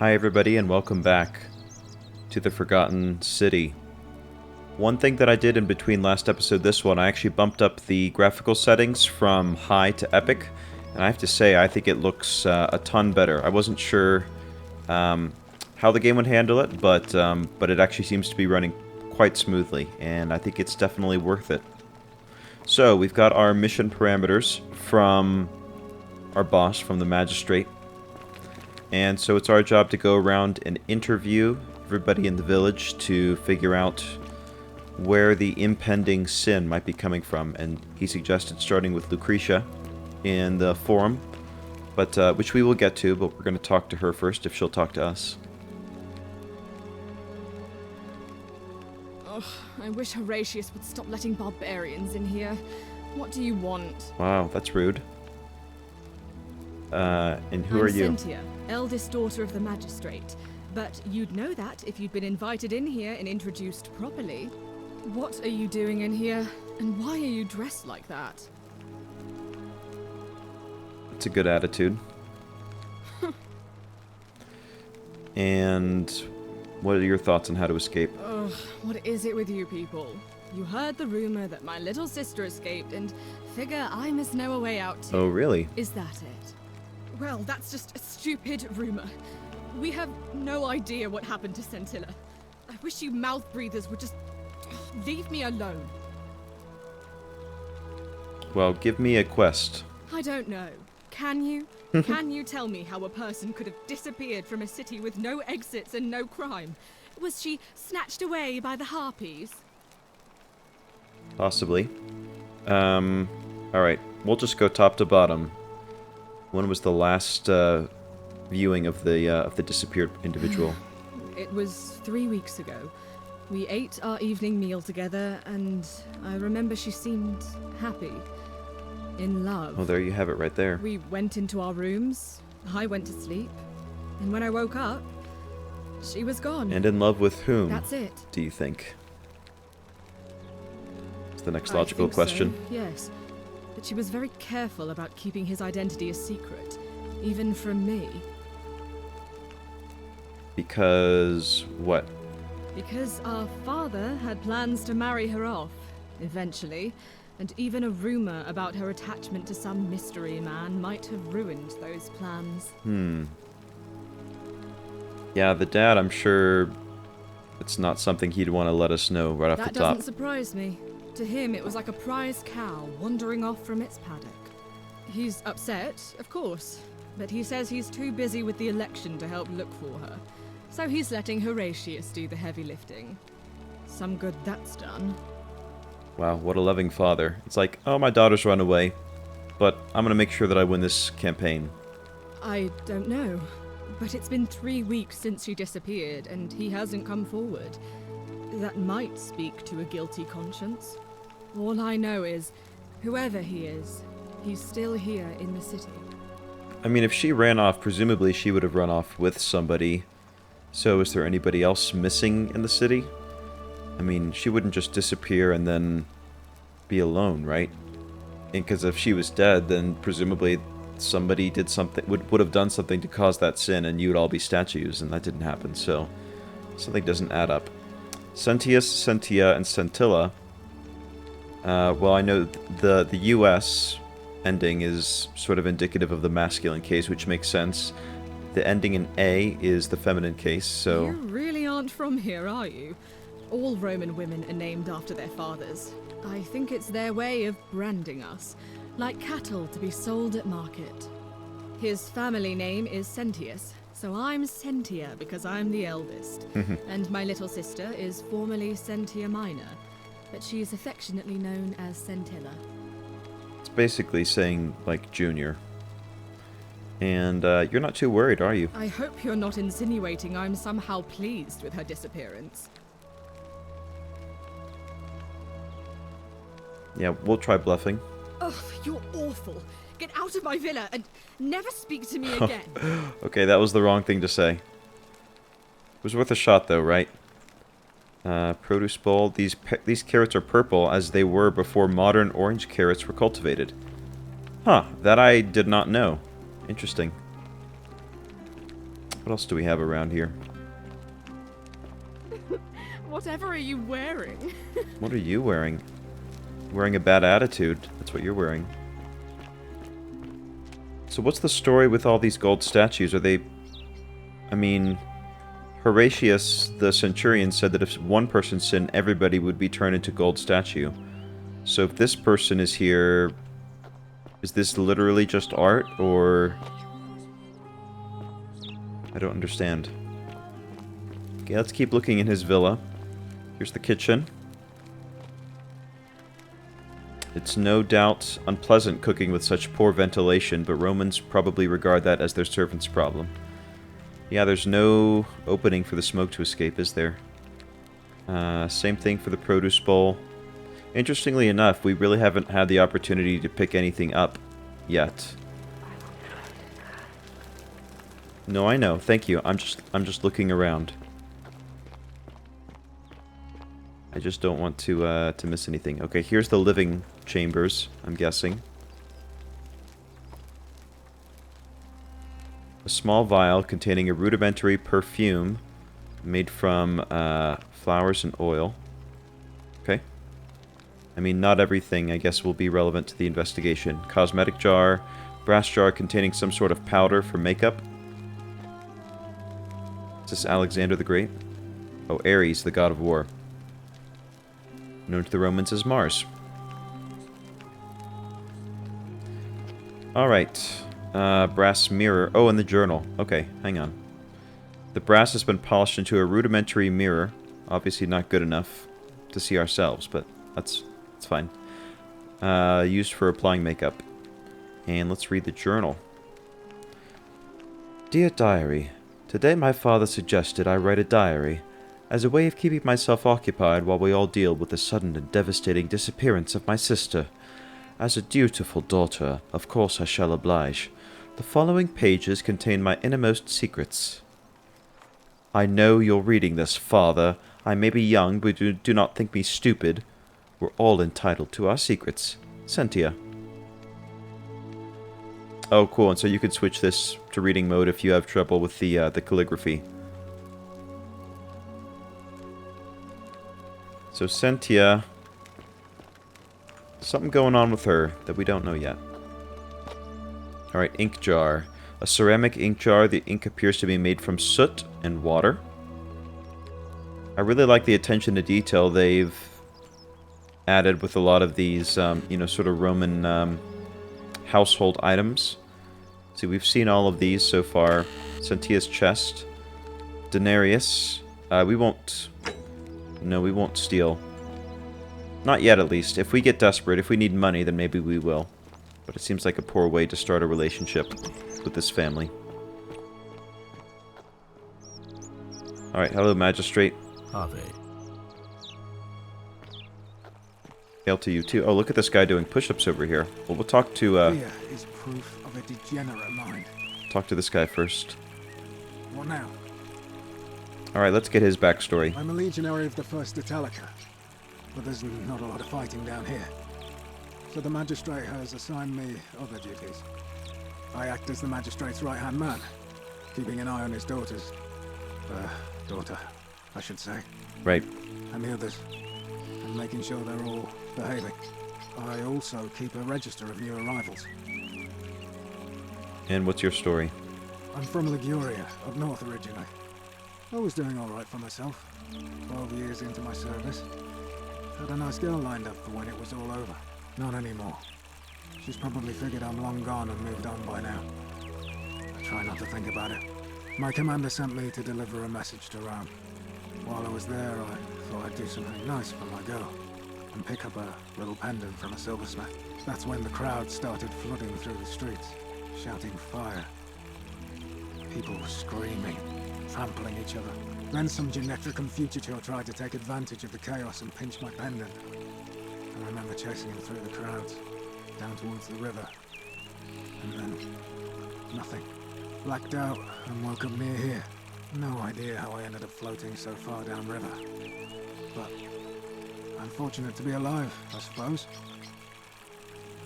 Hi everybody and welcome back to the Forgotten City. One thing that I did in between last episode this one, I actually bumped up the graphical settings from high to epic, and I have to say I think it looks a ton better. I wasn't sure how the game would handle it, but it actually seems to be running quite smoothly, and I think it's definitely worth it. So we've got our mission parameters from our boss, from the magistrate. And so it's our job to go around and interview everybody in the village to figure out where the impending sin might be coming from. And he suggested starting with Lucretia in the forum, but which we will get to, but we're going to talk to her first if she'll talk to us. Ugh, I wish Horatius would stop letting barbarians in here. What do you want? Wow, that's rude. And who I'm are you? Cynthia, eldest daughter of the magistrate. But you'd know that if you'd been invited in here and introduced properly. What are you doing in here? And why are you dressed like that? It's a good attitude. And what are your thoughts on how to escape? Ugh, what is it with you people? You heard the rumor that my little sister escaped and figure I must know a way out too. Oh, really? Is that it? Well, that's just a stupid rumor. We have no idea what happened to Scintilla. I wish you mouth breathers would just leave me alone. Well, give me a quest. I don't know. Can you? Can you tell me how a person could have disappeared from a city with no exits and no crime? Was she snatched away by the harpies? Possibly. Alright, we'll just go top to bottom. When was the last viewing of the disappeared individual? It was 3 weeks ago. We ate our evening meal together, and I remember she seemed happy. In love. Oh, there you have it right there. We went into our rooms, I went to sleep, and when I woke up, she was gone. And in love with whom? That's it. Do you think? It's the next I logical think question. So, yes. But she was very careful about keeping his identity a secret, even from me. Because what? Because our father had plans to marry her off, eventually, and even a rumor about her attachment to some mystery man might have ruined those plans. Yeah, the dad, I'm sure it's not something he'd want to let us know right off the That top. doesn't surprise me. To him, it was like a prize cow wandering off from its paddock. He's upset, of course, but he says he's too busy with the election to help look for her. So he's letting Horatius do the heavy lifting. Some good that's done. Wow, what a loving father. It's like, oh, my daughter's run away, but I'm going to make sure that I win this campaign. I don't know, but it's been 3 weeks since she disappeared, and he hasn't come forward. That might speak to a guilty conscience. All I know is, whoever he is, he's still here in the city. I mean, if she ran off, presumably she would have run off with somebody. So is there anybody else missing in the city? I mean, she wouldn't just disappear and then be alone, right? Because if she was dead, then presumably somebody did something, would have done something to cause that sin, and you would all be statues, and that didn't happen, so something doesn't add up. Centius, Centia, and Scintilla. Well, I know the US ending is sort of indicative of the masculine case, which makes sense. The ending in A is the feminine case, so... You really aren't from here, are you? All Roman women are named after their fathers. I think it's their way of branding us, like cattle to be sold at market. His family name is Centius, so I'm Centia because I'm the eldest. And my little sister is formerly Centia Minor, but she is affectionately known as Scintilla. It's basically saying, like, junior. And you're not too worried, are you? I hope you're not insinuating I'm somehow pleased with her disappearance. Yeah, we'll try bluffing. Ugh, you're awful. Get out of my villa and never speak to me again. Okay, that was the wrong thing to say. It was worth a shot, though, right? Produce bowl. These carrots are purple, as they were before modern orange carrots were cultivated. Huh, that I did not know. Interesting. What else do we have around here? Whatever are you wearing? What are you wearing? Wearing a bad attitude. That's what you're wearing. So what's the story with all these gold statues? Are they... I mean... Horatius, the centurion, said that if one person sinned, everybody would be turned into gold statue. So if this person is here... Is this literally just art, or... I don't understand. Okay, let's keep looking in his villa. Here's the kitchen. It's no doubt unpleasant cooking with such poor ventilation, but Romans probably regard that as their servant's problem. Yeah, there's no opening for the smoke to escape, is there? Same thing for the produce bowl. Interestingly enough, we really haven't had the opportunity to pick anything up yet. No, I know. Thank you. I'm just looking around. I just don't want to miss anything. Okay, here's the living chambers, I'm guessing. A small vial containing a rudimentary perfume made from flowers and oil. Okay. I mean, not everything, I guess, will be relevant to the investigation. Cosmetic jar, brass jar containing some sort of powder for makeup. Is this Alexander the Great? Oh, Ares, the god of war. Known to the Romans as Mars. Alright. Brass mirror. Oh, and the journal. Okay, hang on. The brass has been polished into a rudimentary mirror. Obviously not good enough to see ourselves, but that's fine. Used for applying makeup. And let's read the journal. Dear Diary, today my father suggested I write a diary as a way of keeping myself occupied while we all deal with the sudden and devastating disappearance of my sister. As a dutiful daughter, of course I shall oblige. The following pages contain my innermost secrets. I know you're reading this, Father. I may be young, but do not think me stupid. We're all entitled to our secrets. Sentia. Oh, cool. And so you could switch this to reading mode if you have trouble with the calligraphy. So Sentia... Something going on with her that we don't know yet. Alright, ink jar. A ceramic ink jar. The ink appears to be made from soot and water. I really like the attention to detail they've added with a lot of these, you know, sort of Roman household items. See, we've seen all of these so far. Sentia's chest. Denarius. We won't... No, we won't steal. Not yet, at least. If we get desperate, if we need money, then maybe we will. But it seems like a poor way to start a relationship with this family. Alright, hello, Magistrate. Ave. Hail to you, too. Oh, look at this guy doing push-ups over here. Well, we'll talk to, Fear is proof of a degenerate mind. talk to this guy first. What now? Alright, let's get his backstory. I'm a legionary of the 1st Italica, but there's not a lot of fighting down here. So the magistrate has assigned me other duties. I act as the magistrate's right-hand man, keeping an eye on his daughters. Daughter, I should say. Right. And the others, and making sure they're all behaving. I also keep a register of new arrivals. And what's your story? I'm from Liguria, up north originally. I was doing alright for myself. 12 years into my service. Had a nice girl lined up for when it was all over. Not anymore. She's probably figured I'm long gone and moved on by now. I try not to think about it. My commander sent me to deliver a message to Rome. While I was there, I thought I'd do something nice for my girl. And pick up a little pendant from a silversmith. That's when the crowd started flooding through the streets, shouting fire. People were screaming, trampling each other. Then some genetricum fugitor tried to take advantage of the chaos and pinch my pendant. I remember chasing him through the crowds, down towards the river. And then, nothing. Blacked out and woke up near here. No idea how I ended up floating so far downriver. But I'm fortunate to be alive, I suppose.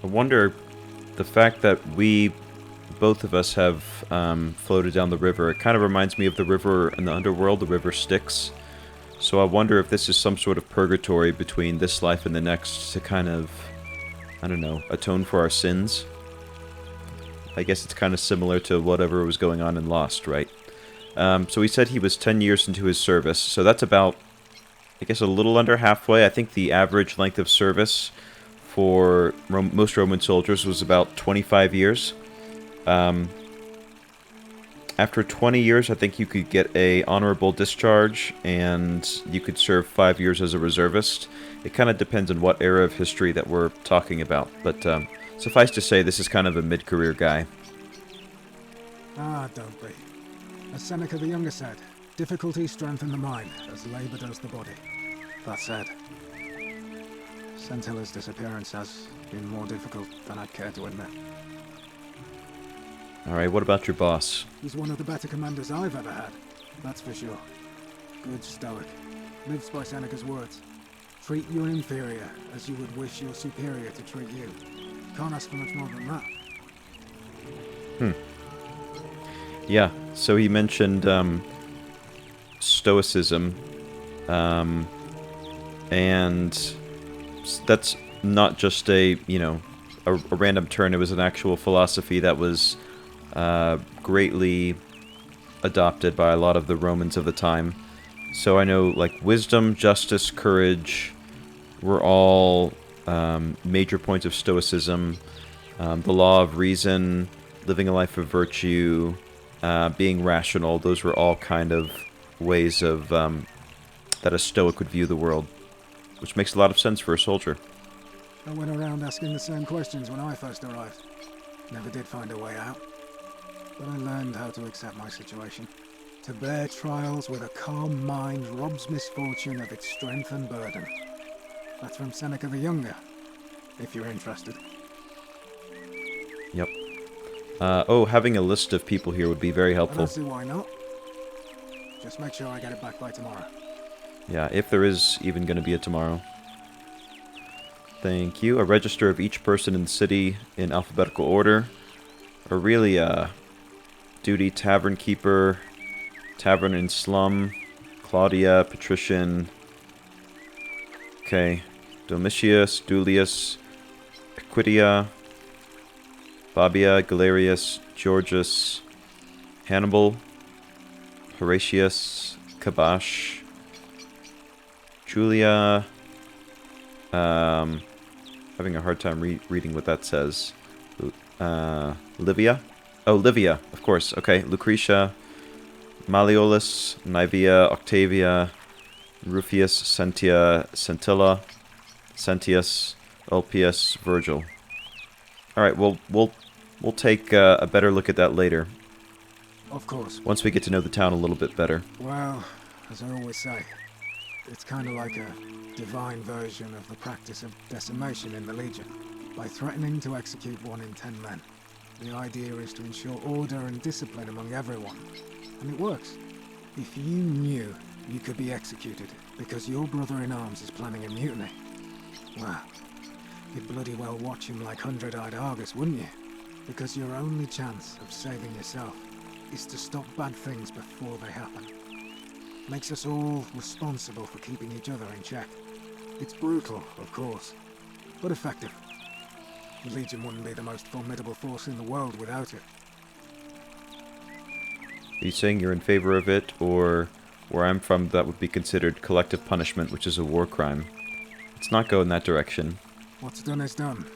I wonder, the fact that we both of us have floated down the river. It kind of reminds me of the river in the underworld, the river Styx. So I wonder if this is some sort of purgatory between this life and the next to kind of, I don't know, atone for our sins. I guess it's kind of similar to whatever was going on in Lost, right? So he said he was 10 years into his service, so that's about, I guess, a little under halfway. I think the average length of service for most Roman soldiers was about 25 years. After 20 years, I think you could get a honorable discharge, and you could serve 5 years as a reservist. It kind of depends on what era of history that we're talking about, but suffice to say, this is kind of a mid-career guy. Ah, don't be. As Seneca the Younger said, difficulty strengthens the mind, as labor does the body. That said, Centilla's disappearance has been more difficult than I'd care to admit. Alright, what about your boss? He's one of the better commanders I've ever had, that's for sure. Good stoic. Lives by Seneca's words. Treat your inferior as you would wish your superior to treat you. Can't ask for much more than that. Yeah, so he mentioned stoicism, and that's not just a random turn. It was an actual philosophy that was greatly adopted by a lot of the Romans of the time. So I know, like, wisdom, justice, courage were all major points of stoicism. The law of reason, living a life of virtue, being rational, those were all kind of ways of that a stoic would view the world, which makes a lot of sense for a soldier. I went around asking the same questions when I first arrived. Never did find a way out. But I learned how to accept my situation. To bear trials with a calm mind robs misfortune of its strength and burden. That's from Seneca the Younger, if you're interested. Yep. Having a list of people here would be very I helpful. don't see why not. Just make sure I get it back by tomorrow. Yeah, if there is even going to be a tomorrow. Thank you. A register of each person in the city in alphabetical order. Aurelia. Duty tavern keeper. Tavern and slum. Claudia. Patrician. Okay. Domitius. Dulius. Equitia. Fabia. Galerius. Georgius. Hannibal. Horatius. Kabash. Julia. Having a hard time reading what that says. Livia? Oh, Livia, of course. Okay, Lucretia. Malleolus. Naevia. Octavia. Rufius. Sentia. Centilla. Sentius. Ulpius. Virgil. Alright, we'll take a better look at that later. Of course. Once we get to know the town a little bit better. Well, as I always say, it's kind of like a divine version of the practice of decimation in the Legion. By threatening to execute 1 in 10 men, the idea is to ensure order and discipline among everyone. And it works. If you knew you could be executed because your brother-in-arms is planning a mutiny, well, you'd bloody well watch him like hundred-eyed Argus, wouldn't you? Because your only chance of saving yourself is to stop bad things before they happen. Makes us all responsible for keeping each other in check. It's brutal, of course, but effective. The Legion wouldn't be the most formidable force in the world without it. Are you saying you're in favor of it, or where I'm from, that would be considered collective punishment, which is a war crime? Let's not go in that direction. What's done is done.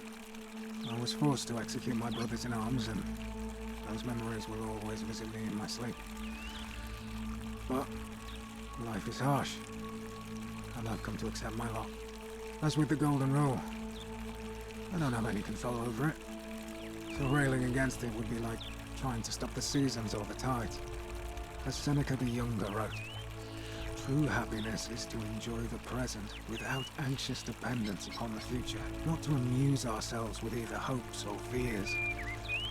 I was forced to execute my brothers in arms, and those memories will always visit me in my sleep. But life is harsh, and I've come to accept my lot. As with the Golden Rule, I don't have any control over it, so railing against it would be like trying to stop the seasons or the tides. As Seneca the Younger wrote, true happiness is to enjoy the present without anxious dependence upon the future, not to amuse ourselves with either hopes or fears,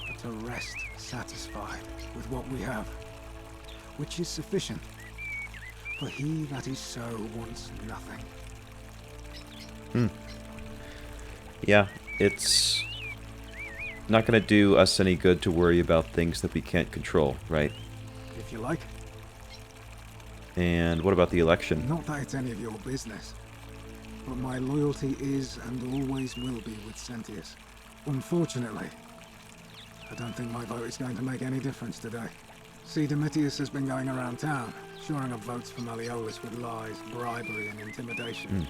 but to rest satisfied with what we have, which is sufficient. For he that is so wants nothing. Yeah, it's not going to do us any good to worry about things that we can't control, right? If you like. And what about the election? Not that it's any of your business. But my loyalty is and always will be with Sentius. Unfortunately, I don't think my vote is going to make any difference today. See, Domitius has been going around town, shoring up votes for Malleolus with lies, bribery, and intimidation.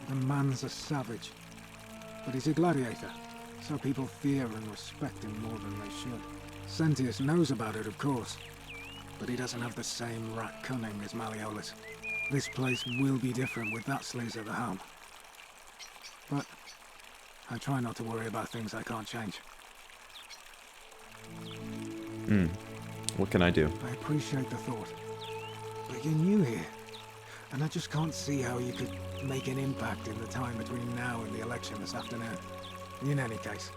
The man's a savage. But he's a gladiator, so people fear and respect him more than they should. Sentius knows about it, of course, but he doesn't have the same rat cunning as Malleolus. This place will be different with that sleaze at the helm. But I try not to worry about things I can't change. What can I do? I appreciate the thought, but you're new here, and I just can't see how you could make an impact in the time between now and the election this afternoon. In any case,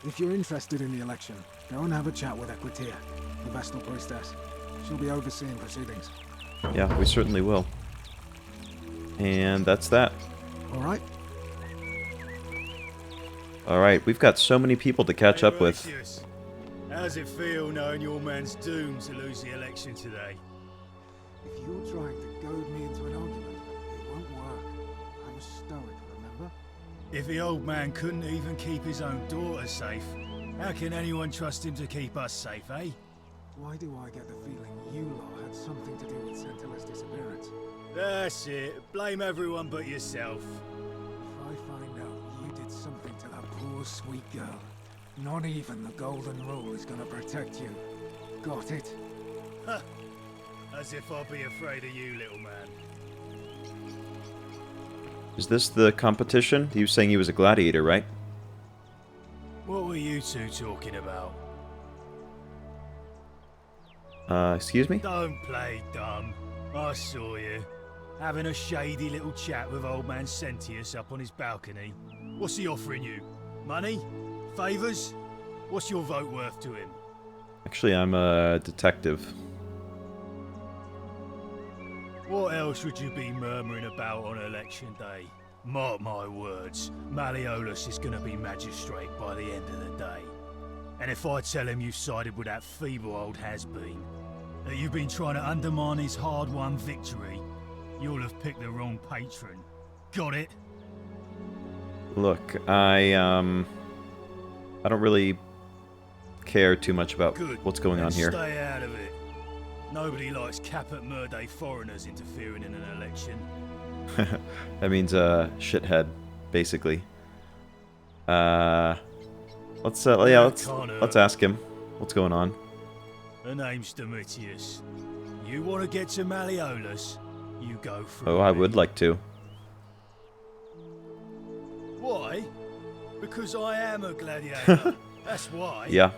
if you're interested in the election, go and have a chat with Equitia, the Vestal Priestess. She'll be overseeing proceedings. Yeah, we certainly will. And that's that. Alright? Alright, we've got so many people to catch up with. Horatius, how's it feel knowing your man's doomed to lose the election today? If you're trying to goad me into an argument, it won't work. I'm a stoic, remember? If the old man couldn't even keep his own daughter safe, how can anyone trust him to keep us safe, eh? Why do I get the feeling you lot had something to do with Sentilla's disappearance? That's it. Blame everyone but yourself. If I find out you did something to that poor sweet girl, not even the Golden Rule is gonna protect you. Got it? Huh. As if I'll be afraid of you, little man. Is this the competition? He was saying he was a gladiator, right? What were you two talking about? Excuse me? Don't play dumb. I saw you. Having a shady little chat with old man Sentius up on his balcony. What's he offering you? Money? Favours? What's your vote worth to him? Actually, I'm a detective. What else would you be murmuring about on election day? Mark my words, Malleolus is going to be magistrate by the end of the day. And if I tell him you've sided with that feeble old has-been, that you've been trying to undermine his hard-won victory, you'll have picked the wrong patron. Got it? Look, I don't really care too much about Good. what's going on here. Stay out of it. Nobody likes caput murdae foreigners interfering in an election. That means shithead, basically. Let's ask him what's going on. The name's Domitius. You want to get to Malleolus? You go for it. Oh, I would like to. Why? Because I am a gladiator. That's why. Yeah.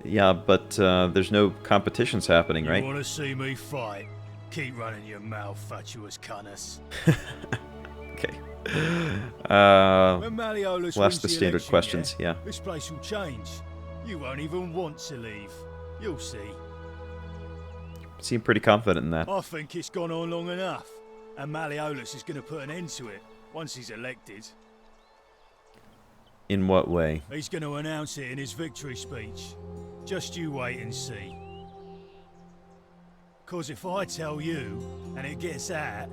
Yeah, but there's no competitions happening, right? You want to see me fight? Keep running your mouth, fatuous cunners. Okay. When Malleolus We'll ask wins the standard election, questions, yeah. This place will change. You won't even want to leave. You'll see. Seem pretty confident in that. I think it's gone on long enough, and Malleolus is going to put an end to it once he's elected. In what way? He's going to announce it in his victory speech. Just you wait and see. 'Cause if I tell you, and it gets out,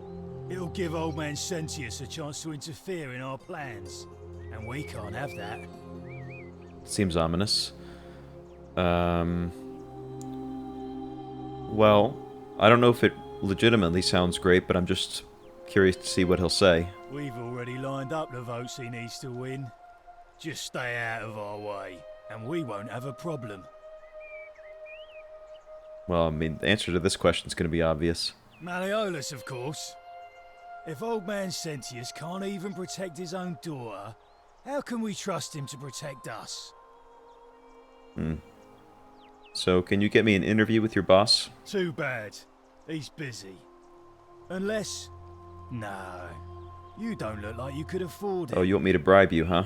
it'll give old man Sentius a chance to interfere in our plans. And we can't have that. Seems ominous. Well, I don't know if it legitimately sounds great, but I'm just curious to see what he'll say. We've already lined up the votes he needs to win. Just stay out of our way, and we won't have a problem. Well, I mean, the answer to this question is going to be obvious. Malleolus, of course. If old man Sentius can't even protect his own daughter, how can we trust him to protect us? So, can you get me an interview with your boss? Too bad. He's busy. Unless... No. You don't look like you could afford it. Oh, you want me to bribe you, huh?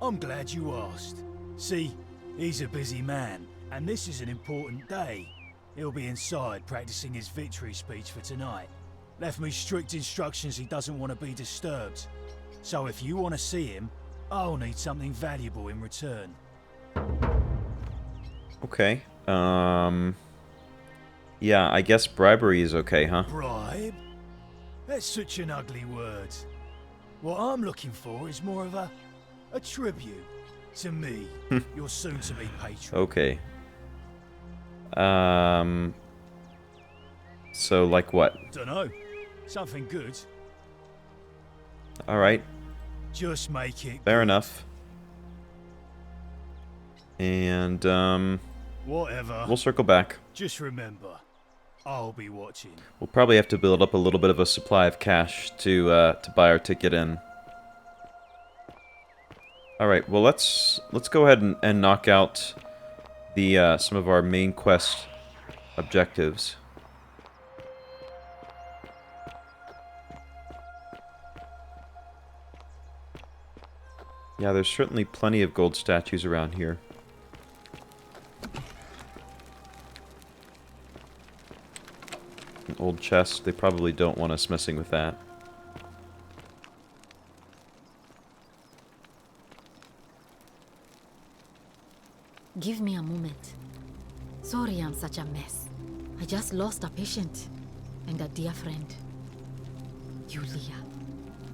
I'm glad you asked. See, he's a busy man, and this is an important day. He'll be inside practicing his victory speech for tonight. Left me strict instructions he doesn't want to be disturbed. So if you want to see him, I'll need something valuable in return. Okay. Yeah, I guess bribery is okay, huh? Bribe? That's such an ugly word. What I'm looking for is more of a tribute to me, your soon-to-be patron. Okay. So, like what? Dunno. Something good. Alright, Just make it fair good. enough. And, Whatever. we'll circle back. Just remember, I'll be watching. We'll probably have to build up a little bit of a supply of cash to buy our ticket in. Alright, well let's go ahead and knock out the, some of our main quest objectives. Yeah, there's certainly plenty of gold statues around here. An old chest, they probably don't want us messing with that. Give me a moment. Sorry I'm such a mess. I just lost a patient and a dear friend. Yulia.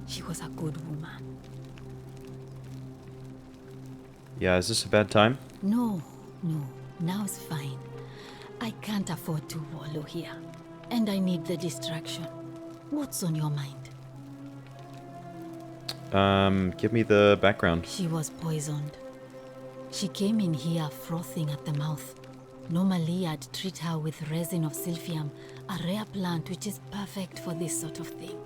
She was a good woman. Yeah, is this a bad time? No, now it's fine. I can't afford to wallow here. And I need the distraction. What's on your mind? Give me the background. She was poisoned. She came in here frothing at the mouth. Normally I'd treat her with resin of silphium, a rare plant which is perfect for this sort of thing.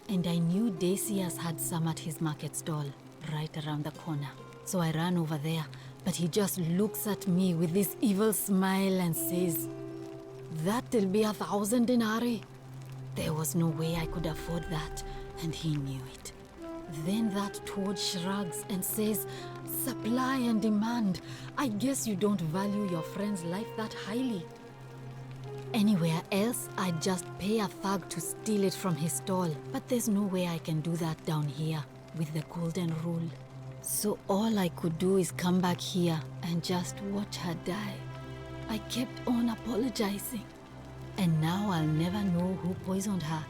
And I knew Decius had some at his market stall, right around the corner. So I ran over there, but he just looks at me with this evil smile and says, "That'll be 1,000 denarii." There was no way I could afford that, and he knew it. Then that toad shrugs and says, "Supply and demand. I guess you don't value your friend's life that highly." Anywhere else, I'd just pay a thug to steal it from his stall. But there's no way I can do that down here, with the golden rule. So all I could do is come back here and just watch her die. I kept on apologizing. And now I'll never know who poisoned her,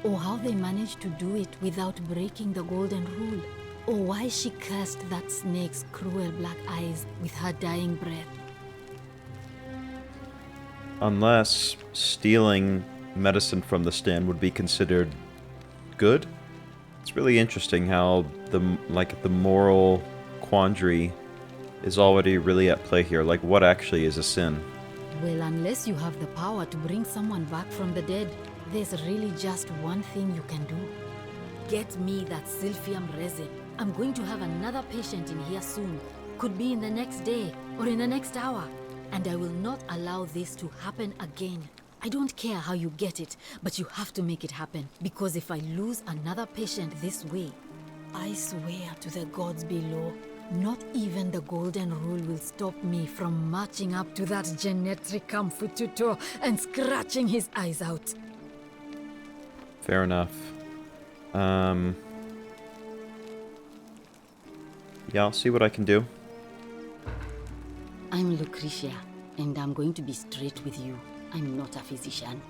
or how they managed to do it without breaking the golden rule, or why she cursed that snake's cruel black eyes with her dying breath. Unless stealing medicine from the stand would be considered good. It's really interesting how the moral quandary is already really at play here. Like, what actually is a sin? Well, unless you have the power to bring someone back from the dead, there's really just one thing you can do. Get me that silphium resin. I'm going to have another patient in here soon. Could be in the next day or in the next hour. And I will not allow this to happen again. I don't care how you get it, but you have to make it happen. Because if I lose another patient this way, I swear to the gods below, not even the golden rule will stop me from marching up to that genetricum fututor and scratching his eyes out. Fair enough. Yeah, I'll see what I can do. I'm Lucretia, and I'm going to be straight with you. I'm not a physician.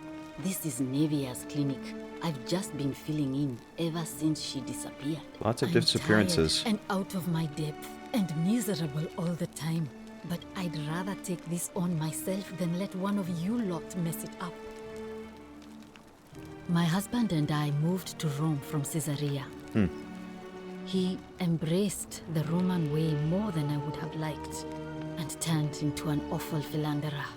This is Nevia's clinic. I've just been filling in ever since she disappeared. Lots of I'm disappearances. tired and out of my depth and miserable all the time. But I'd rather take this on myself than let one of you lot mess it up. My husband and I moved to Rome from Caesarea. He embraced the Roman way more than I would have liked, and turned into an awful philanderer.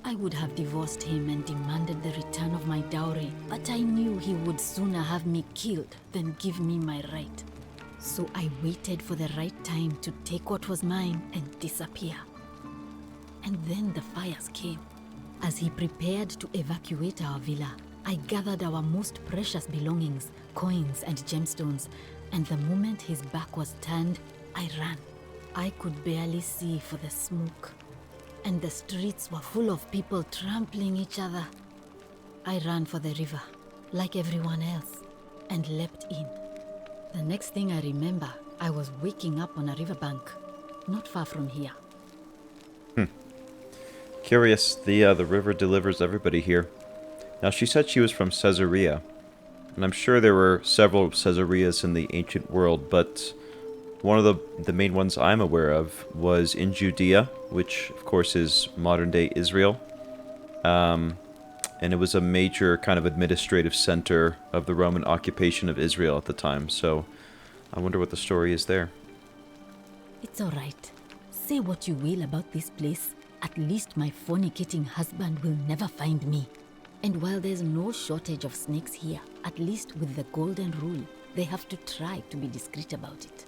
I would have divorced him and demanded the return of my dowry, but I knew he would sooner have me killed than give me my right. So I waited for the right time to take what was mine and disappear. And then the fires came. As he prepared to evacuate our villa, I gathered our most precious belongings, coins and gemstones, and the moment his back was turned, I ran. I could barely see for the smoke, and the streets were full of people trampling each other. I ran for the river, like everyone else, and leapt in. The next thing I remember, I was waking up on a riverbank, not far from here. Curious, the river delivers everybody here. Now, she said she was from Caesarea, and I'm sure there were several Caesareas in the ancient world, but one of the main ones I'm aware of was in Judea, which, of course, is modern-day Israel. And it was a major kind of administrative center of the Roman occupation of Israel at the time, so I wonder what the story is there. It's all right. Say what you will about this place. At least my fornicating husband will never find me. And while there's no shortage of snakes here, at least with the golden rule, they have to try to be discreet about it.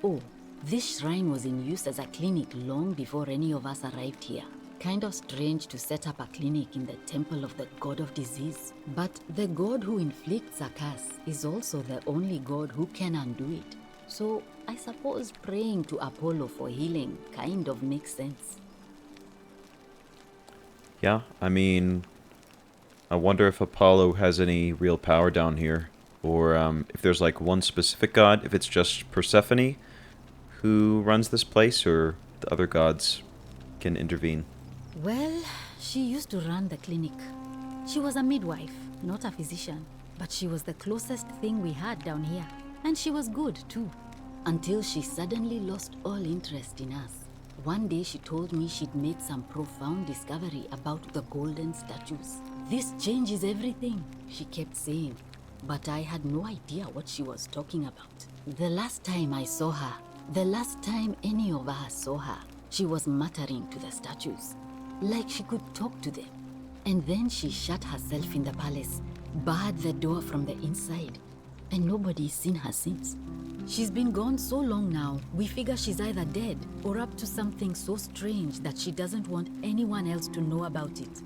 Oh, this shrine was in use as a clinic long before any of us arrived here. Kind of strange to set up a clinic in the temple of the god of disease. But the god who inflicts a curse is also the only god who can undo it. So I suppose praying to Apollo for healing kind of makes sense. Yeah, I mean, I wonder if Apollo has any real power down here, or if there's like one specific god, if it's just Persephone who runs this place, or the other gods can intervene. Well, she used to run the clinic. She was a midwife, not a physician, but she was the closest thing we had down here. And she was good too, until she suddenly lost all interest in us. One day she told me she'd made some profound discovery about the golden statues. This changes everything, she kept saying, but I had no idea what she was talking about. The last time I saw her, the last time any of us saw her, she was muttering to the statues, like she could talk to them. And then she shut herself in the palace, barred the door from the inside, and nobody's seen her since. She's been gone so long now, we figure she's either dead or up to something so strange that she doesn't want anyone else to know about it.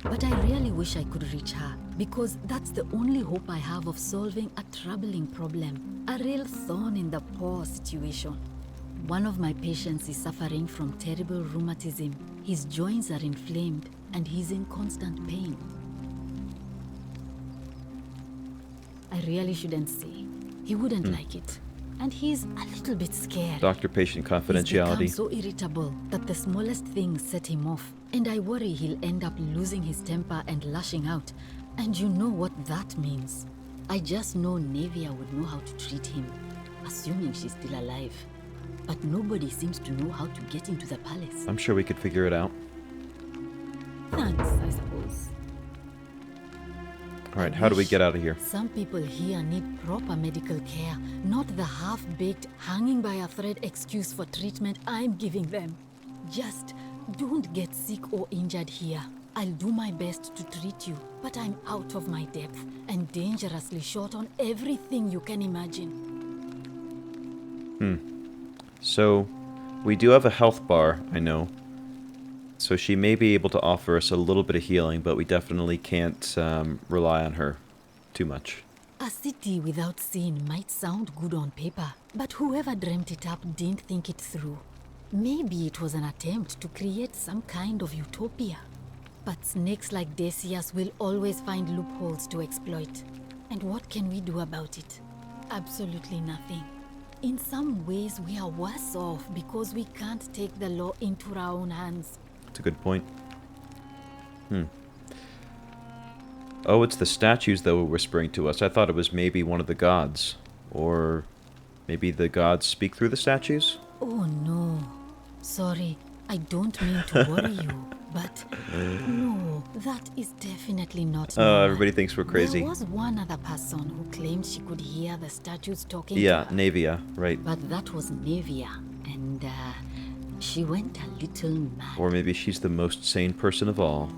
But I really wish I could reach her, because that's the only hope I have of solving a troubling problem, a real thorn in the paw situation. One of my patients is suffering from terrible rheumatism. His joints are inflamed and he's in constant pain. I really shouldn't say. He wouldn't like it. And he's a little bit scared. Doctor-patient confidentiality. He's become so irritable that the smallest things set him off. And I worry he'll end up losing his temper and lashing out. And you know what that means. I just know Navia would know how to treat him, assuming she's still alive. But nobody seems to know how to get into the palace. I'm sure we could figure it out. Thanks, I suppose. Alright, how do we get out of here? Some people here need proper medical care, not the half-baked, hanging by a thread excuse for treatment I'm giving them. Just don't get sick or injured here. I'll do my best to treat you, but I'm out of my depth and dangerously short on everything you can imagine. So, we do have a health bar, I know. So she may be able to offer us a little bit of healing, but we definitely can't rely on her too much. A city without sin might sound good on paper, but whoever dreamt it up didn't think it through. Maybe it was an attempt to create some kind of utopia. But snakes like Decius will always find loopholes to exploit. And what can we do about it? Absolutely nothing. In some ways, we are worse off because we can't take the law into our own hands. That's a good point. Oh, it's the statues that were whispering to us. I thought it was maybe one of the gods. Or maybe the gods speak through the statues? Oh no. Sorry, I don't mean to worry you, but no, that is definitely not normal. Everybody thinks we're crazy. There was one other person who claimed she could hear the statues talking Yeah, to her. Navia, right. But that was Navia, and she went a little mad. Or maybe she's the most sane person of all.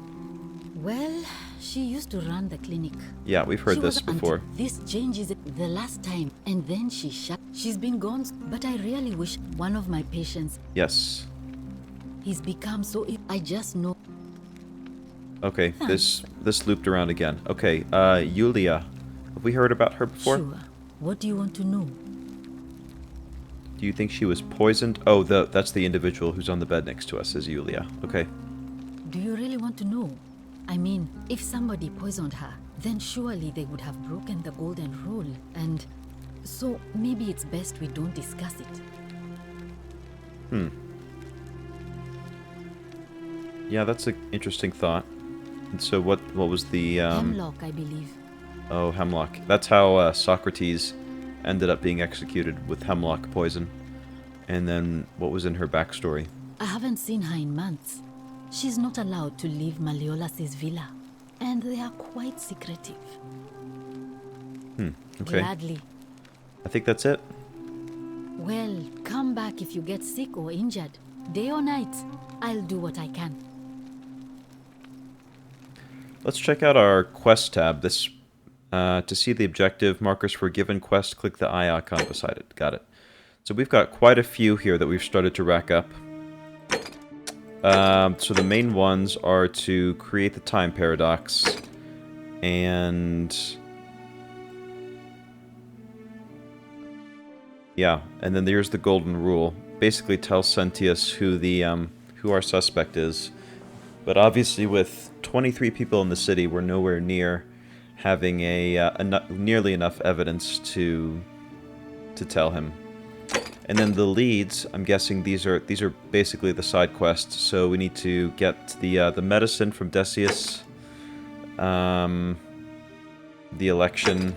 Well, she used to run the clinic. Yeah, we've heard She this was before. until this changes it the last time, and then she shut. She's been gone, but I really wish one of my patients. Yes. He's become so. I just know. Okay, Thanks. this looped around again. Okay, Yulia. Have we heard about her before? Sure. What do you want to know? Do you think she was poisoned? Oh, that's the individual who's on the bed next to us, is Yulia. Okay. Do you really want to know? I mean, if somebody poisoned her, then surely they would have broken the golden rule, and so maybe it's best we don't discuss it. Yeah, that's an interesting thought. And so what was the... Hemlock, I believe. Oh, hemlock. That's how Socrates ended up being executed, with hemlock poison. And then what was in her backstory? I haven't seen her in months. She's not allowed to leave Malleolas's villa. And they are quite secretive. Okay. Gladly. I think that's it. Well, come back if you get sick or injured. Day or night, I'll do what I can. Let's check out our quest tab. This to see the objective markers for a given quest, click the eye icon beside it. Got it. So we've got quite a few here that we've started to rack up. So the main ones are to create the time paradox, and yeah, and then there's the golden rule. Basically, tells Sentius who our suspect is. But obviously, with 23 people in the city, we're nowhere near having nearly enough evidence to tell him. And then the leads, I'm guessing these are basically the side quests. So we need to get the medicine from Decius, the election,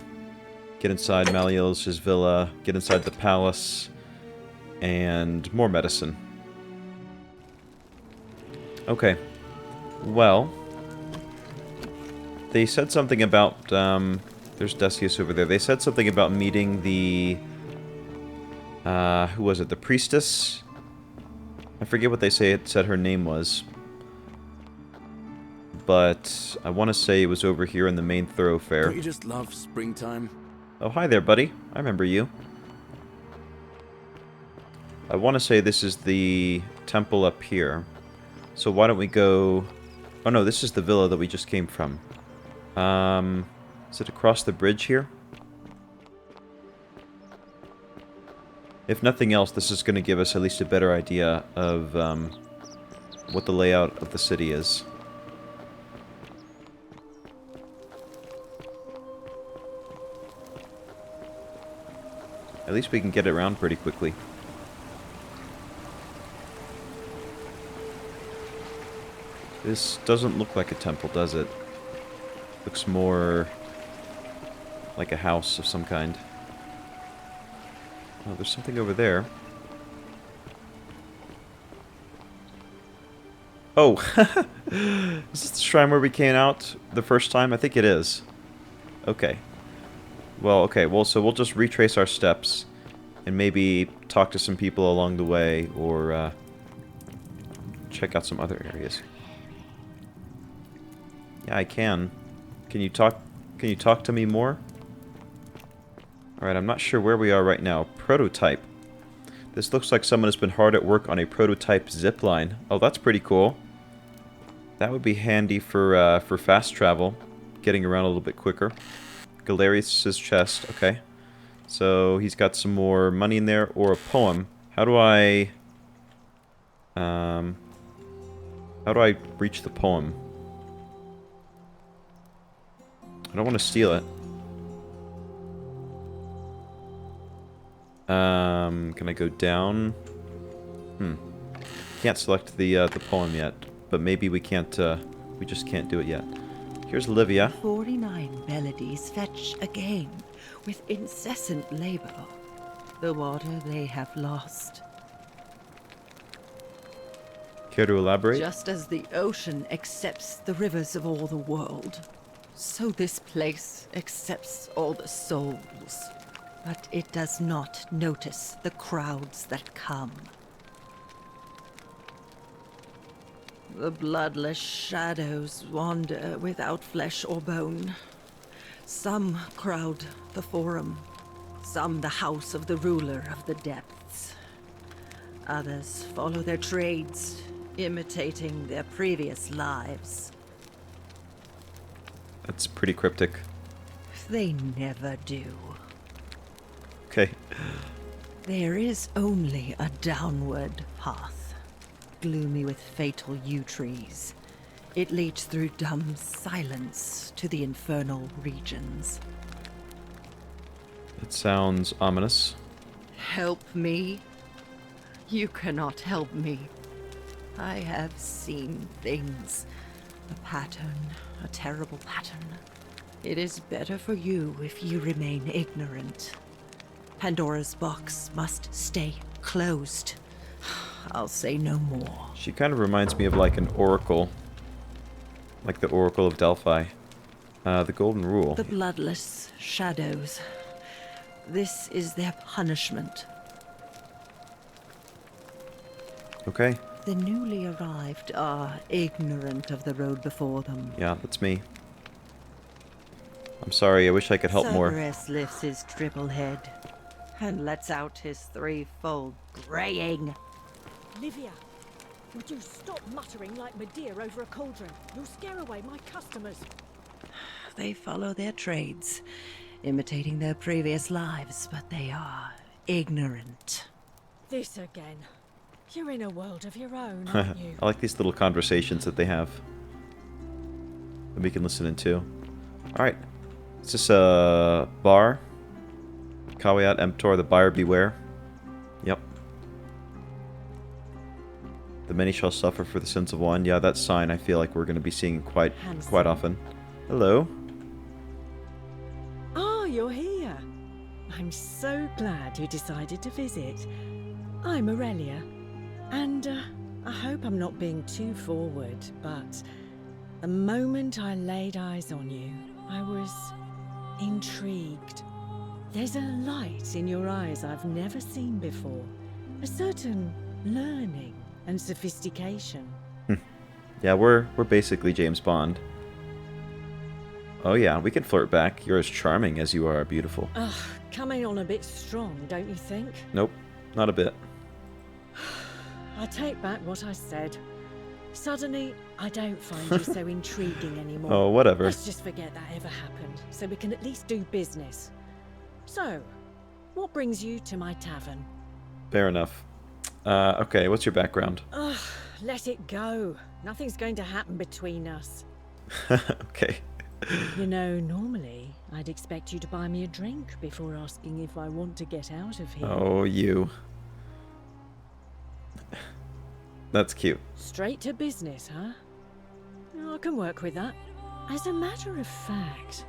get inside Malleolus's villa, get inside the palace, and more medicine. Okay. Well, they said something about, there's Decius over there. They said something about meeting the, who was it? The priestess? I forget what they said her name was. But I want to say it was over here in the main thoroughfare. Don't you just love springtime? Oh, hi there, buddy. I remember you. I want to say this is the temple up here. So why don't we go... Oh no, this is the villa that we just came from. Is it across the bridge here? If nothing else, this is going to give us at least a better idea of what the layout of the city is. At least we can get it around pretty quickly. This doesn't look like a temple, does it? Looks more like a house of some kind. Oh, there's something over there. Oh! Is this the shrine where we came out the first time? I think it is. Okay. Well, okay, well, so we'll just retrace our steps and maybe talk to some people along the way, or check out some other areas. Yeah, I can. Can you talk to me more? Alright, I'm not sure where we are right now. Prototype. This looks like someone has been hard at work on a prototype zipline. Oh, that's pretty cool. That would be handy for fast travel. Getting around a little bit quicker. Galerius' chest, okay. So he's got some more money in there, or a poem. How do I reach the poem? I don't want to steal it. Can I go down? Can't select the poem yet, but maybe we can't. We just can't do it yet. Here's Livia. 49 melodies fetch again with incessant labor the water they have lost. Care to elaborate? Just as the ocean accepts the rivers of all the world, so this place accepts all the souls. But it does not notice the crowds that come. The bloodless shadows wander without flesh or bone. Some crowd the forum, some the house of the ruler of the depths. Others follow their trades, imitating their previous lives. That's pretty cryptic. They never do. Okay. There is only a downward path, gloomy with fatal yew trees. It leads through dumb silence to the infernal regions. It sounds ominous. Help me? You cannot help me. I have seen things. A pattern, a terrible pattern. It is better for you if you remain ignorant. Pandora's box must stay closed. I'll say no more. She kind of reminds me of like an oracle. Like the Oracle of Delphi. The Golden Rule. The bloodless shadows. This is their punishment. Okay. The newly arrived are ignorant of the road before them. Yeah, that's me. I'm sorry, I wish I could help more. Cerberus lifts his triple head and lets out his threefold braying. Livia, would you stop muttering like Medea over a cauldron? You'll scare away my customers. They follow their trades, imitating their previous lives, but they are ignorant. This again. You're in a world of your own, aren't you? I like these little conversations that they have. That we can listen into. Alright. Is this a bar? Caveat emptor, the buyer beware. Yep. The many shall suffer for the sins of one. Yeah, that sign I feel like we're going to be seeing quite often. Hello. Ah, you're here. I'm so glad you decided to visit. I'm Aurelia, and I hope I'm not being too forward, but the moment I laid eyes on you, I was intrigued. There's a light in your eyes I've never seen before. A certain learning and sophistication. Yeah, we're basically James Bond. Oh yeah, we can flirt back. You're as charming as you are beautiful. Ugh, coming on a bit strong, don't you think? Nope, not a bit. I take back what I said. Suddenly, I don't find you so intriguing anymore. Oh, whatever. Let's just forget that ever happened, so we can at least do business. So, what brings you to my tavern? Fair enough. Okay, what's your background? Ugh, let it go. Nothing's going to happen between us. Okay. You know, normally, I'd expect you to buy me a drink before asking if I want to get out of here. Oh, you. That's cute. Straight to business, huh? I can work with that. As a matter of fact,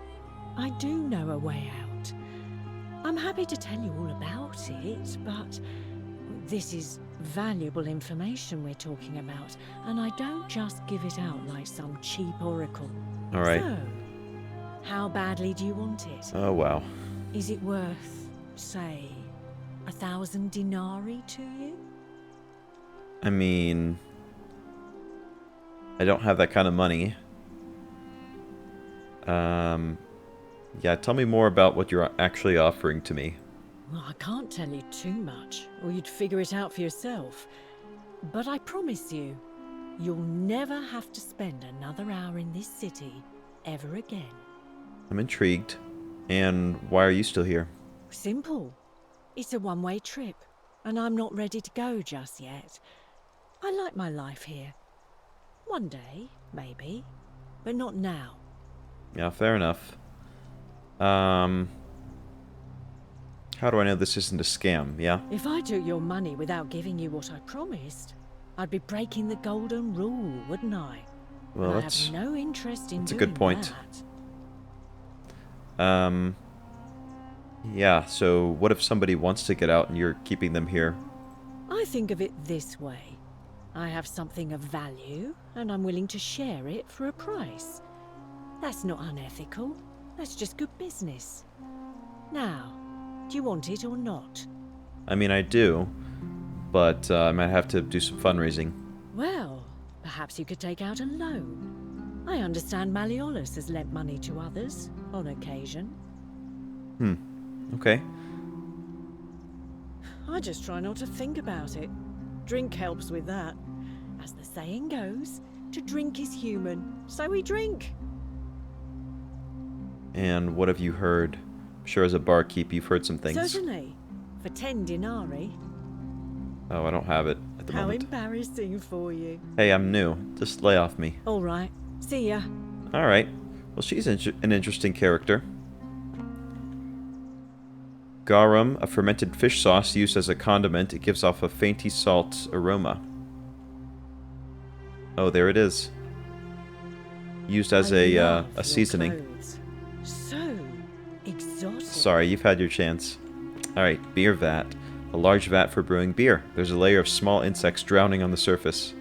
I do know a way out. I'm happy to tell you all about it, but this is valuable information we're talking about, and I don't just give it out like some cheap oracle. All right. So, how badly do you want it? Oh, wow. Is it worth, say, 1,000 denarii to you? I mean, I don't have that kind of money. Yeah, tell me more about what you're actually offering to me. Well, I can't tell you too much, or you'd figure it out for yourself. But I promise you, you'll never have to spend another hour in this city ever again. I'm intrigued. And why are you still here? Simple. It's a one-way trip, and I'm not ready to go just yet. I like my life here. One day, maybe, but not now. Yeah, fair enough. How do I know this isn't a scam, yeah? If I took your money without giving you what I promised, I'd be breaking the golden rule, wouldn't I? Well, I that's have no interest in a doing good point. that. Yeah, so what if somebody wants to get out and you're keeping them here? I think of it this way. I have something of value, and I'm willing to share it for a price. That's not unethical. That's just good business. Now, do you want it or not? I mean, I do, but I might have to do some fundraising. Well, perhaps you could take out a loan. I understand Malleolus has lent money to others, on occasion. Okay. I just try not to think about it. Drink helps with that. As the saying goes, to drink is human, so we drink. And what have you heard? I'm sure as a barkeep you've heard some things. Certainly. For 10 denarii. Oh, I don't have it at the How moment. embarrassing for you. Hey, I'm new. Just lay off me. All right. See ya. Alright. Well, she's an interesting character. Garum, a fermented fish sauce used as a condiment. It gives off a fainty salt aroma. Oh, there it is. Used as I a love your seasoning. clothes. So exotic. Sorry, you've had your chance. Alright, beer vat. A large vat for brewing beer. There's a layer of small insects drowning on the surface.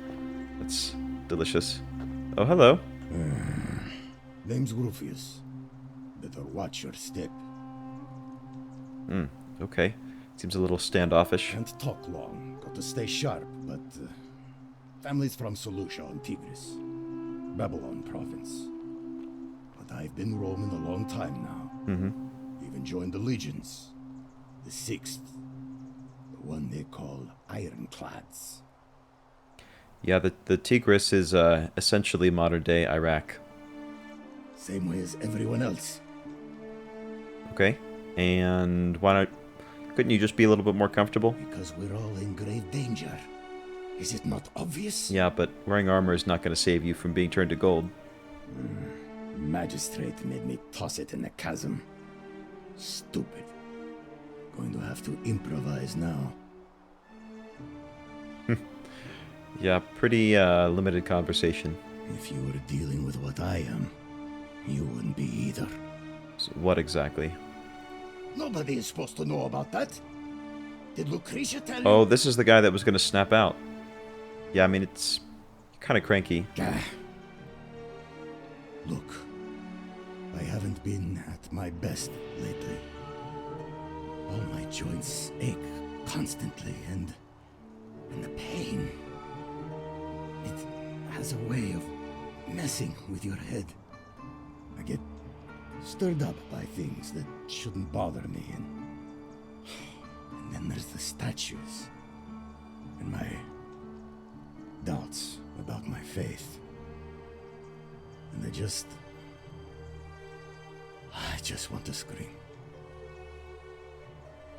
That's delicious. Oh, hello. Name's Rufius. Better watch your step. Okay. Seems a little standoffish. Can't talk long. Got to stay sharp, but... family's from Seleucia on Tigris. Babylon province. But I've been roaming a long time now. Even joined the legions. The 6th. The one they call Ironclads. Yeah, the Tigris is essentially modern-day Iraq. Same way as everyone else. Okay. And why not... Couldn't you just be a little bit more comfortable? Because we're all in grave danger. Is it not obvious? Yeah, but wearing armor is not going to save you from being turned to gold. Magistrate made me toss it in the chasm. Stupid. Going to have to improvise now. Yeah, pretty limited conversation. If you were dealing with what I am, you wouldn't be either. So what exactly? Nobody is supposed to know about that. Did Lucretia tell you? Oh, this is the guy that was going to snap out. Yeah, I mean, it's kind of cranky. Gah. Look, I haven't been at my best lately. All my joints ache constantly, and the pain. It has a way of messing with your head. I get stirred up by things that shouldn't bother me, and then there's the statues, and my doubts about my faith. And I just want to scream.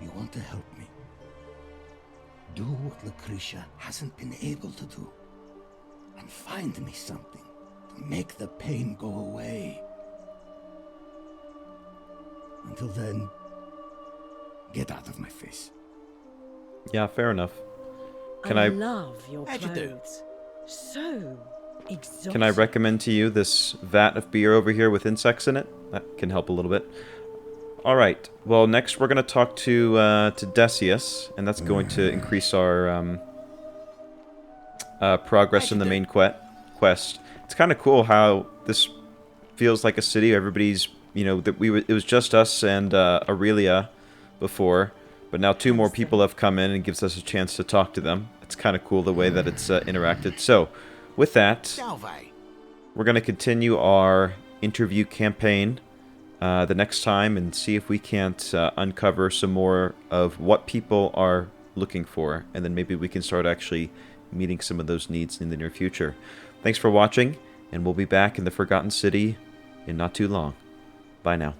You want to help me? Do what Lucretia hasn't been able to do, and find me something to make the pain go away. Until then, get out of my face. Yeah, fair enough. I love your clothes. So exotic. Can I recommend to you this vat of beer over here with insects in it? That can help a little bit. All right. Well, next we're going to talk to Decius, and that's going to increase our progress in the main quest. It's kind of cool how this feels like a city. Everybody's, you know, it was just us and Aurelia before, but now 2 more people have come in and gives us a chance to talk to them. It's kind of cool the way that it's interacted. So, with that, we're going to continue our interview campaign the next time and see if we can't uncover some more of what people are looking for, and then maybe we can start actually meeting some of those needs in the near future. Thanks for watching, and we'll be back in the Forgotten City in not too long. Bye now.